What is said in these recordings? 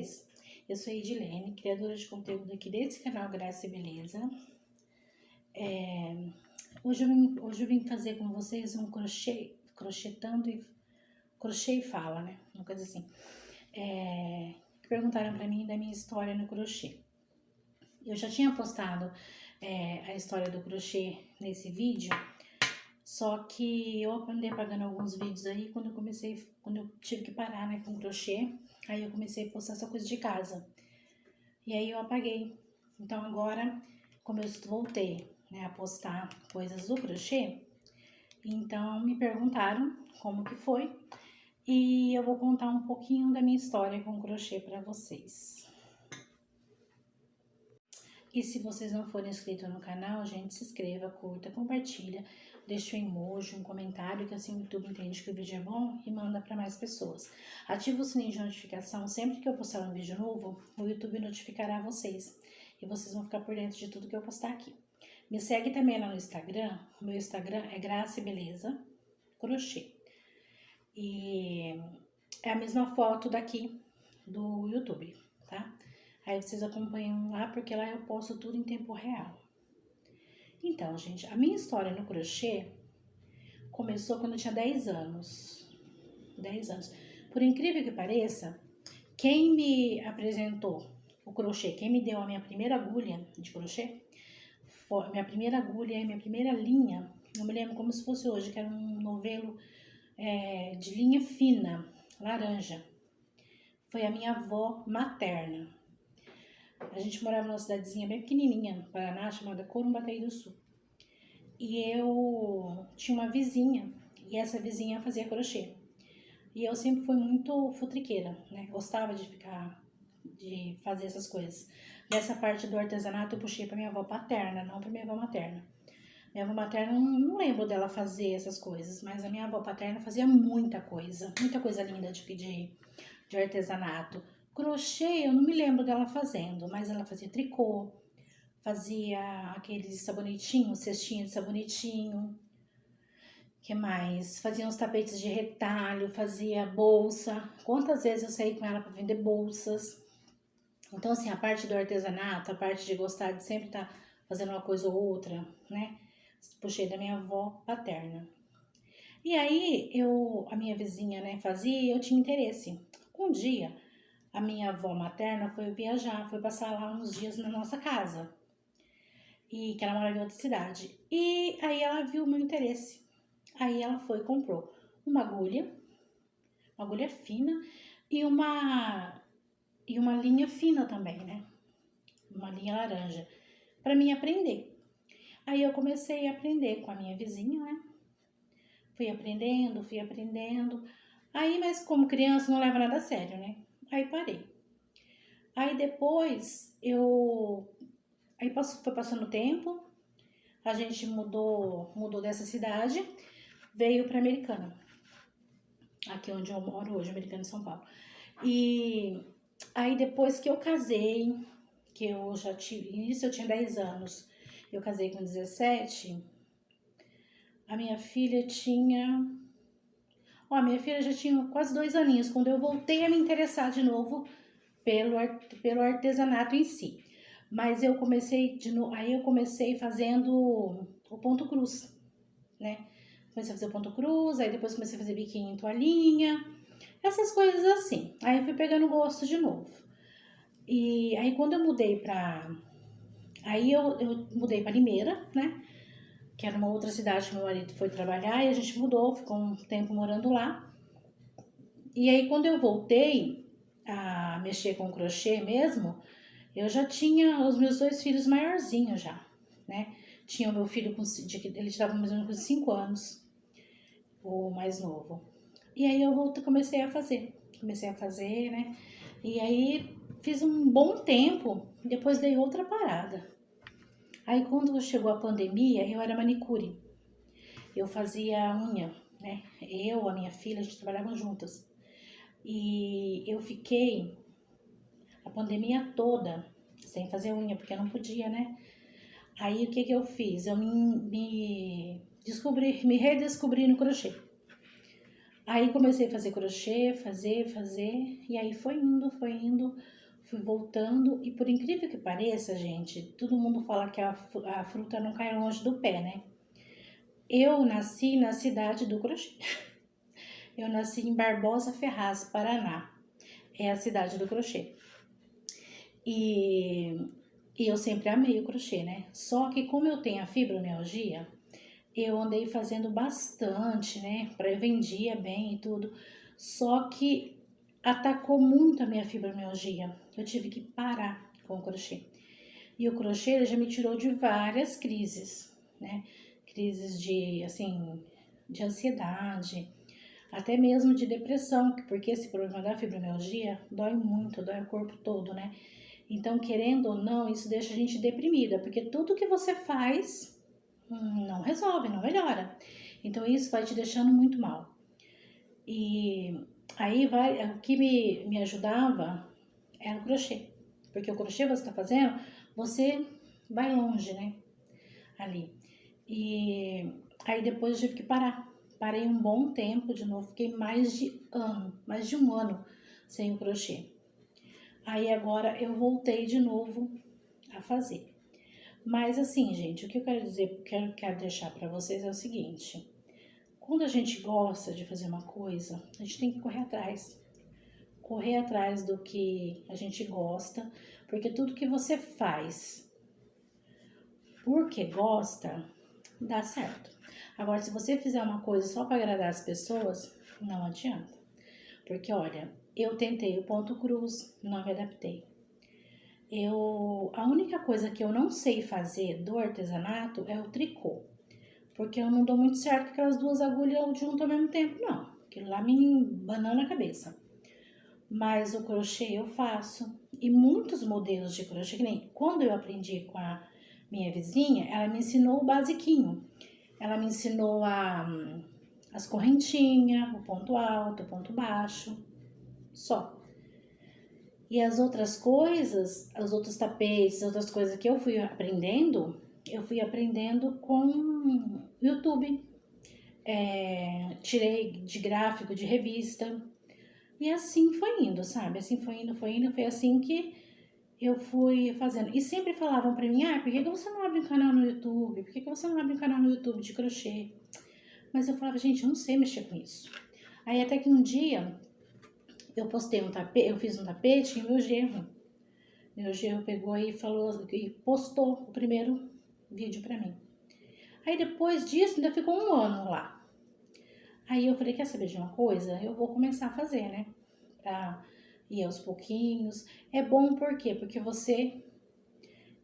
vocês? Eu sou a Edilene, criadora de conteúdo aqui desse canal Graça e Beleza. Hoje eu vim fazer com vocês um crochê e fala, né? Uma coisa assim. Perguntaram pra mim da minha história no crochê. Eu já tinha postado a história do crochê nesse vídeo, só que eu andei apagando alguns vídeos aí quando eu tive que parar, né, com crochê. Aí eu comecei a postar essa coisa de casa. E aí eu apaguei. Então agora, como eu voltei, né, a postar coisas do crochê, então me perguntaram como que foi. E eu vou contar um pouquinho da minha história com crochê para vocês. E se vocês não forem inscritos no canal, gente, se inscreva, curta, compartilha, deixa um emoji, um comentário, que assim o YouTube entende que o vídeo é bom e manda para mais pessoas. Ativa o sininho de notificação, sempre que eu postar um vídeo novo, o YouTube notificará vocês. E vocês vão ficar por dentro de tudo que eu postar aqui. Me segue também lá no Instagram, o meu Instagram é Graça e Beleza Crochê. E é a mesma foto daqui do YouTube, tá? Aí vocês acompanham lá, porque lá eu posto tudo em tempo real. Então, gente, a minha história no crochê começou quando eu tinha 10 anos. 10 anos. Por incrível que pareça, quem me apresentou o crochê, quem me deu a minha primeira agulha de crochê, minha primeira agulha e minha primeira linha, eu me lembro como se fosse hoje, que era um novelo de linha fina, laranja. Foi a minha avó materna. A gente morava numa cidadezinha bem pequenininha, no Paraná, chamada Corumbataí do Sul. E eu tinha uma vizinha, e essa vizinha fazia crochê. E eu sempre fui muito futriqueira, né? Gostava de fazer essas coisas. Dessa parte do artesanato eu puxei pra minha avó paterna, não pra minha avó materna. Minha avó materna, não lembro dela fazer essas coisas, mas a minha avó paterna fazia muita coisa linda de artesanato. Crochê, eu não me lembro dela fazendo, mas ela fazia tricô, fazia aqueles sabonetinhos, cestinha de sabonetinho. Que mais? Fazia uns tapetes de retalho, fazia bolsa. Quantas vezes eu saí com ela para vender bolsas? Então, assim, a parte do artesanato, a parte de gostar de sempre estar fazendo uma coisa ou outra, né? Puxei da minha avó paterna. E aí, a minha vizinha, né, fazia e eu tinha interesse. Um dia, a minha avó materna foi viajar, foi passar lá uns dias na nossa casa. E que ela mora em outra cidade. E aí ela viu o meu interesse. Aí ela foi e comprou uma agulha fina e uma linha fina também, né? Uma linha laranja, para mim aprender. Aí eu comecei a aprender com a minha vizinha, né? Fui aprendendo. Aí, mas como criança não leva nada a sério, né? Aí parei. Aí depois foi passando o tempo, a gente mudou dessa cidade, veio para Americana, aqui onde eu moro hoje, Americana, em São Paulo. E aí depois que eu casei, que eu já tive, isso eu tinha 10 anos, eu casei com 17, a minha filha já tinha quase 2 aninhos, quando eu voltei a me interessar de novo pelo artesanato em si. Mas eu comecei fazendo o ponto cruz, né? Comecei a fazer o ponto cruz, aí depois comecei a fazer biquinho em toalhinha, essas coisas assim. Aí fui pegando gosto de novo. E aí quando eu mudei eu mudei pra Limeira, né? Que era uma outra cidade que meu marido foi trabalhar, e a gente mudou, ficou um tempo morando lá. E aí quando eu voltei a mexer com crochê mesmo, eu já tinha os meus 2 filhos maiorzinhos já, né? Tinha o meu filho, ele estava mais ou menos com 5 anos, o mais novo. E aí eu comecei a fazer, né? E aí fiz um bom tempo, depois dei outra parada. Aí quando chegou a pandemia, eu era manicure. Eu fazia unha, né? A minha filha, a gente trabalhava juntas. E eu fiquei a pandemia toda sem fazer unha, porque eu não podia, né? Aí o que eu fiz? Eu me redescobri no crochê. Aí comecei a fazer crochê, fazer, e aí foi indo, fui voltando. E por incrível que pareça, gente, todo mundo fala que a fruta não cai longe do pé, né? Eu nasci na cidade do crochê. Eu nasci em Barbosa Ferraz, Paraná. É a cidade do crochê. E eu sempre amei o crochê, né? Só que como eu tenho a fibromialgia, eu andei fazendo bastante, né? Eu vendia bem e tudo. Só que atacou muito a minha fibromialgia. Eu tive que parar com o crochê. E o crochê ele já me tirou de várias crises, né? Crises de, assim, de ansiedade, até mesmo de depressão, porque esse problema da fibromialgia dói muito, dói o corpo todo, né? Então, querendo ou não, isso deixa a gente deprimida, porque tudo que você faz não resolve, não melhora. Então, isso vai te deixando muito mal. E aí, o que me ajudava era o crochê. Porque o crochê você está fazendo, você vai longe, né? Ali. E aí, depois eu tive que parar. Parei um bom tempo de novo, fiquei mais de um ano sem o crochê. Aí agora eu voltei de novo a fazer. Mas assim, gente, o que eu quero dizer, quero deixar para vocês é o seguinte: quando a gente gosta de fazer uma coisa, a gente tem que correr atrás do que a gente gosta, porque tudo que você faz porque gosta, dá certo. Agora, se você fizer uma coisa só para agradar as pessoas, não adianta. Porque olha, eu tentei o ponto cruz, não me adaptei. A única coisa que eu não sei fazer do artesanato é o tricô, porque eu não dou muito certo com aquelas duas agulhas junto ao mesmo tempo, não. Aquilo lá me banana a cabeça. Mas o crochê eu faço. E muitos modelos de crochê, que nem quando eu aprendi com a minha vizinha, ela me ensinou o basiquinho. Ela me ensinou as correntinhas, o ponto alto, o ponto baixo, só. E as outras coisas, os outros tapetes, as outras coisas que eu fui aprendendo com YouTube. Tirei de gráfico, de revista. E assim foi indo, sabe? Assim foi indo. Foi assim que eu fui fazendo. E sempre falavam pra mim, por que você não abre um canal no YouTube? Por que você não abre um canal no YouTube de crochê? Mas eu falava, gente, eu não sei mexer com isso. Aí até que um dia eu postei um tapete, eu fiz um tapete e meu genro pegou e e postou o primeiro vídeo pra mim. Aí depois disso ainda ficou um ano lá. Aí eu falei, quer saber de uma coisa? Eu vou começar a fazer, né? Pra ir aos pouquinhos. É bom por quê? Porque você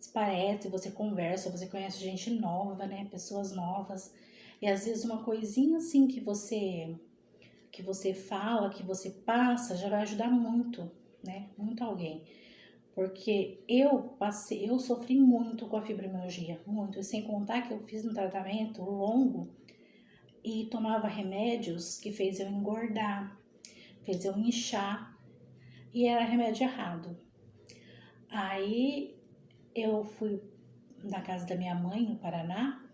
esparece, você conversa, você conhece gente nova, né? Pessoas novas. E às vezes uma coisinha assim que você fala, que você passa, já vai ajudar muito, né? Muito alguém. Porque eu sofri muito com a fibromialgia, muito. E sem contar que eu fiz um tratamento longo e tomava remédios que fez eu engordar, fez eu inchar, e era remédio errado. Aí eu fui na casa da minha mãe, no Paraná,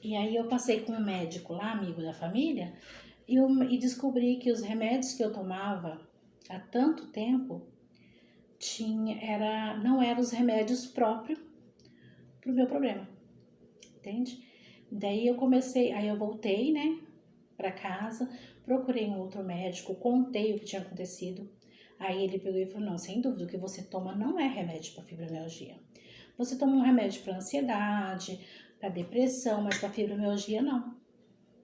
e aí eu passei com um médico lá, amigo da família, e descobri que os remédios que eu tomava há tanto tempo não eram os remédios próprios pro meu problema, entende? Daí aí eu voltei, né, pra casa, procurei um outro médico, contei o que tinha acontecido. Aí ele pegou e falou, não, sem dúvida, o que você toma não é remédio para fibromialgia. Você toma um remédio para ansiedade, para depressão, mas para fibromialgia não.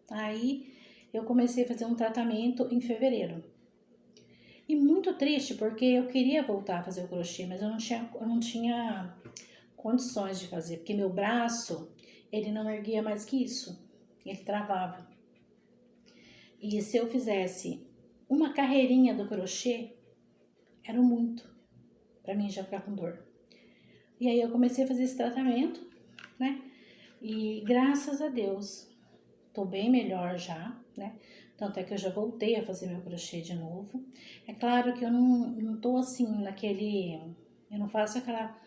Aí eu comecei a fazer um tratamento em fevereiro. E muito triste, porque eu queria voltar a fazer o crochê, mas eu não tinha condições de fazer, porque meu braço, ele não erguia mais que isso, ele travava. E se eu fizesse uma carreirinha do crochê, era muito, pra mim já ficar com dor. E aí eu comecei a fazer esse tratamento, né? E graças a Deus, tô bem melhor já, né? Tanto é que eu já voltei a fazer meu crochê de novo. É claro que eu não tô assim eu não faço aquela,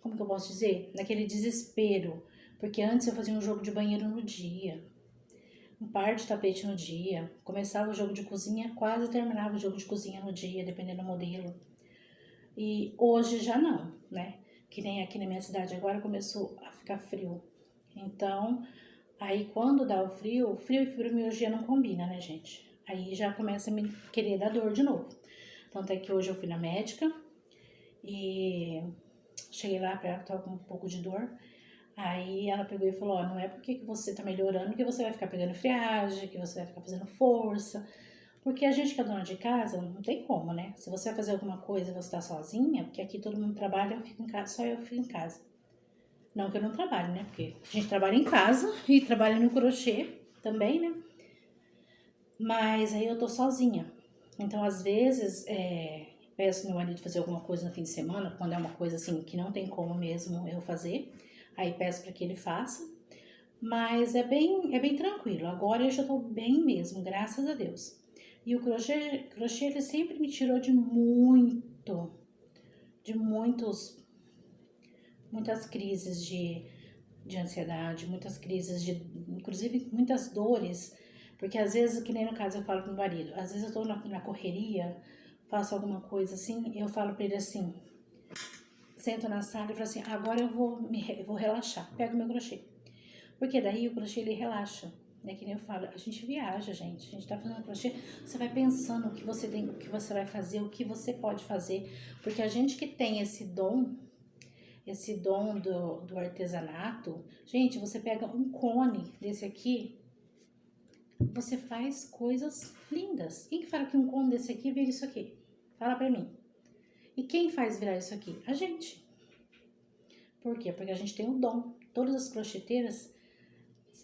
como que eu posso dizer? Naquele desespero. Porque antes eu fazia um jogo de banheiro no dia. um par de tapete no dia, começava o jogo de cozinha, quase terminava o jogo de cozinha no dia, dependendo do modelo. E hoje já não, né? Que nem aqui na minha cidade agora começou a ficar frio. Então, aí quando dá o frio e fibromialgia não combina, né, gente? Aí já começa a me querer dar dor de novo. Tanto é que hoje eu fui na médica e cheguei lá pra ela que tava com um pouco de dor. Aí ela pegou e falou, ó, não é porque que você tá melhorando que você vai ficar pegando friagem, que você vai ficar fazendo força. Porque a gente que é dona de casa, não tem como, né? Se você vai fazer alguma coisa e você tá sozinha, porque aqui todo mundo trabalha, eu fico em casa, só eu fico em casa. Não que eu não trabalhe, né? Porque a gente trabalha em casa e trabalha no crochê também, né? Mas aí eu tô sozinha. Então, às vezes, peço meu marido fazer alguma coisa no fim de semana, quando é uma coisa assim que não tem como mesmo eu fazer. Aí peço para que ele faça. Mas é bem tranquilo. Agora eu já tô bem mesmo, graças a Deus. E o crochê ele sempre me tirou de muitas crises de ansiedade, muitas crises inclusive muitas dores, porque às vezes, que nem no caso eu falo pro meu marido, às vezes eu tô na correria, faço alguma coisa assim, eu falo pra ele assim, sento na sala e falo assim, agora eu vou relaxar, pego meu crochê, porque daí o crochê ele relaxa. É que nem eu falo, a gente viaja, gente. A gente tá fazendo crochê, você vai pensando o que você tem, o que você vai fazer, o que você pode fazer. Porque a gente que tem esse dom do artesanato, gente, você pega um cone desse aqui, você faz coisas lindas. Quem que fala que um cone desse aqui vira isso aqui? Fala pra mim. E quem faz virar isso aqui? A gente. Por quê? Porque a gente tem o dom. Todas as crocheteiras,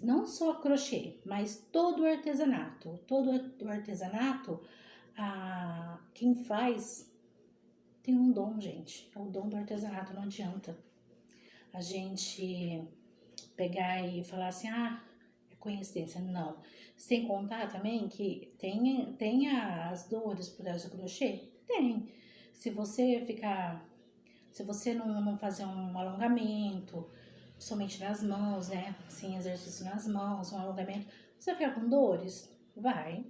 não só crochê, mas todo o artesanato. Todo o artesanato, quem faz tem um dom, gente. É o dom do artesanato, não adianta a gente pegar e falar assim, é coincidência. Não. Sem contar também que tem as dores por trás do crochê? Tem. Se você ficar, se você não fazer um alongamento, somente nas mãos, né? Sem exercício nas mãos, um alongamento, você vai ficar com dores? Vai.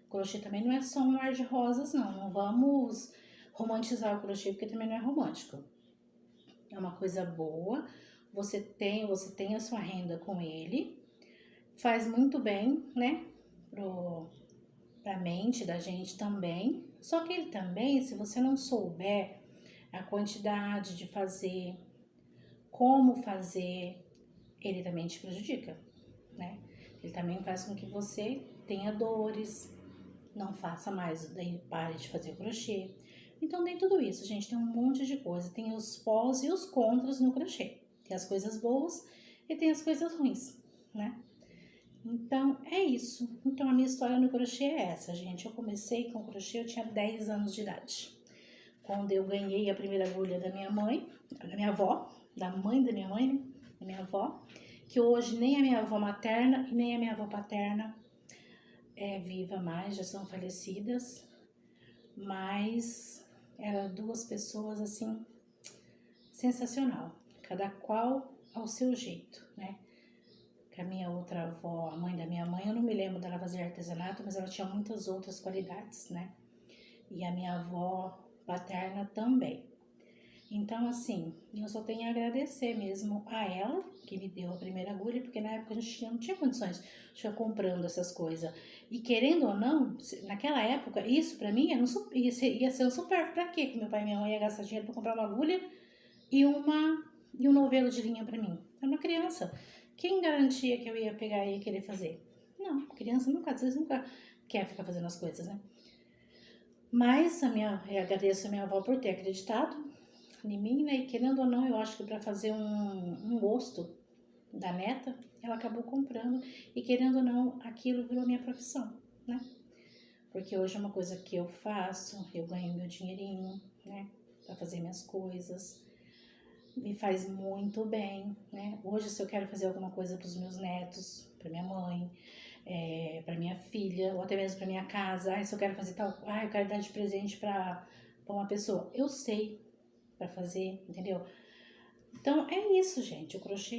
O crochê também não é só um mar de rosas, não. Não vamos romantizar o crochê, porque também não é romântico. É uma coisa boa, você tem a sua renda com ele, faz muito bem, né, pra mente da gente também. Só que ele também, se você não souber a quantidade de fazer, como fazer, ele também te prejudica, né? Ele também faz com que você tenha dores, não faça mais, daí pare de fazer crochê. Então tem tudo isso, gente, tem um monte de coisa, tem os pós e os contras no crochê. Tem as coisas boas e tem as coisas ruins, né? Então é isso. Então a minha história no crochê é essa, gente. Eu comecei com crochê, eu tinha 10 anos de idade. Quando eu ganhei a primeira agulha da minha mãe, da minha avó, da mãe da minha mãe, né? Da minha avó, que hoje nem a minha avó materna e nem a minha avó paterna é viva mais, já são falecidas, mas eram duas pessoas assim sensacional, cada qual ao seu jeito, né? Que a minha outra avó, a mãe da minha mãe, eu não me lembro dela fazer artesanato, mas ela tinha muitas outras qualidades, né? E a minha avó paterna também. Então, assim, eu só tenho a agradecer mesmo a ela, que me deu a primeira agulha, porque na época a gente não tinha condições de ficar comprando essas coisas. E querendo ou não, naquela época, isso pra mim ia ser um super. Pra quê que meu pai e minha mãe iam gastar dinheiro pra comprar uma agulha e um novelo de linha pra mim? Era uma criança. Quem garantia que eu ia pegar e ia querer fazer? Não, criança nunca, às vezes nunca quer ficar fazendo as coisas, né? Mas eu agradeço a minha avó por ter acreditado em mim, né? E querendo ou não, eu acho que para fazer um gosto da neta, ela acabou comprando. E querendo ou não, aquilo virou minha profissão, né? Porque hoje é uma coisa que eu faço, eu ganho meu dinheirinho, né? Para fazer minhas coisas. Me faz muito bem, né? Hoje, se eu quero fazer alguma coisa para os meus netos, para minha mãe, para minha filha, ou até mesmo para minha casa, se eu quero fazer tal, eu quero dar de presente para uma pessoa, eu sei para fazer, entendeu? Então é isso, gente. O crochê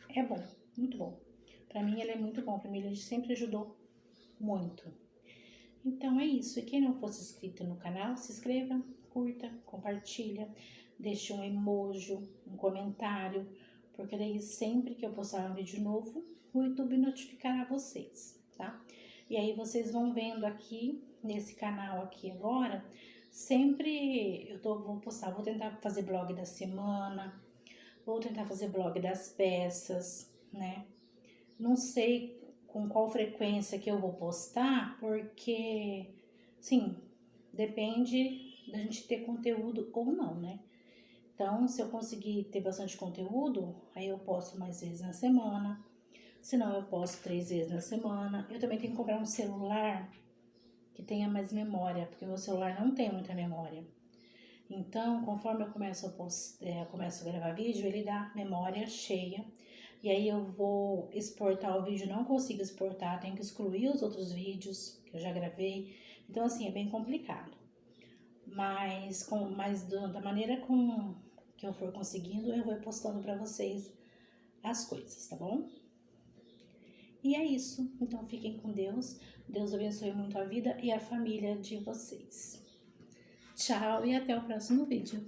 é bom, muito bom. Pra mim ele é muito bom, pra mim ele sempre ajudou muito. Então é isso, e quem não fosse inscrito no canal, se inscreva, curta, compartilha, deixe um emoji, um comentário, porque daí sempre que eu postar um vídeo novo, o YouTube notificará vocês, tá? E aí vocês vão vendo aqui, nesse canal aqui agora, sempre vou postar, vou tentar fazer blog da semana, vou tentar fazer blog das peças, né? Não sei com qual frequência que eu vou postar, porque, sim, depende da gente ter conteúdo ou não, né? Então, se eu conseguir ter bastante conteúdo, aí eu posto mais vezes na semana. Se não, eu posto 3 vezes na semana. Eu também tenho que comprar um celular que tenha mais memória, porque o meu celular não tem muita memória. Então, conforme eu começo a gravar vídeo, ele dá memória cheia. E aí eu vou exportar o vídeo, não consigo exportar, tenho que excluir os outros vídeos que eu já gravei. Então, assim, é bem complicado. Mas da maneira que eu for conseguindo, eu vou postando pra vocês as coisas, tá bom? E é isso. Então, fiquem com Deus. Deus abençoe muito a vida e a família de vocês. Tchau e até o próximo vídeo.